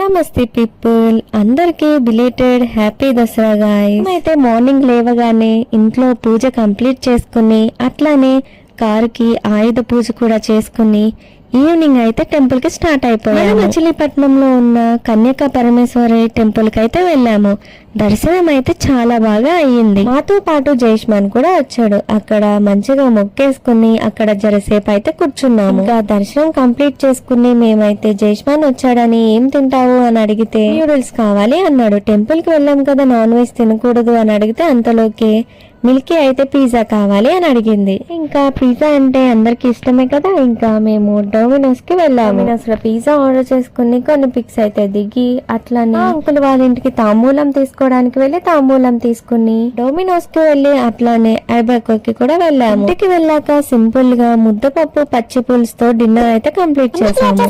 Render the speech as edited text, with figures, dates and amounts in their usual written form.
నమస్తే పీపుల్, అందరికి belated happy Dasara guys. అయితే మార్నింగ్ లేవగానే ఇంట్లో పూజ కంప్లీట్ చేసుకుని అట్లానే కారుకి ఆయుధ పూజ కూడా చేసుకుని ఈవినింగ్ అయితే టెంపుల్ కి స్టార్ట్ అయిపోయాము. మచిలీపట్నంలో ఉన్న కన్యకా పరమేశ్వరి టెంపుల్ కి అయితే వెళ్ళాము. దర్శనం అయితే చాలా బాగా అయ్యింది. మాతో పాటు జైష్మాన్ కూడా వచ్చాడు. అక్కడ మంచిగా మొక్కేసుకుని అక్కడ జరసేపు అయితే కూర్చున్నాము. ఇంకా దర్శనం కంప్లీట్ చేసుకుని మేమైతే జైష్మాన్ వచ్చాడని ఏం తింటావు అని అడిగితే నూడిల్స్ కావాలి అన్నాడు. టెంపుల్ కి వెళ్ళాం కదా, నాన్ వెజ్ తినకూడదు అని అడిగితే అంతలోకి మిల్కీ అయితే పిజ్జా కావాలి అని అడిగింది. ఇంకా పిజ్జా అంటే అందరికి ఇష్టమే కదా. ఇంకా మేము డొమినోస్ కి వెళ్ళాము. అసలు పిజ్జా ఆర్డర్ చేసుకుని కొన్ని పిక్స్ అయితే దిగి అట్లానే అంకుల్ వాళ్ళ ఇంటికి తాంబూలం తీసుకోవడానికి వెళ్ళి తాంబూలం తీసుకుని డొమినోస్ కి వెళ్ళి అట్లానే ఐబాకో కి కూడా వెళ్ళాము. ఇంటికి వెళ్ళాక సింపుల్ గా ముద్దపప్పు పచ్చి పులుసుతో డిన్నర్ అయితే కంప్లీట్ చేసాము.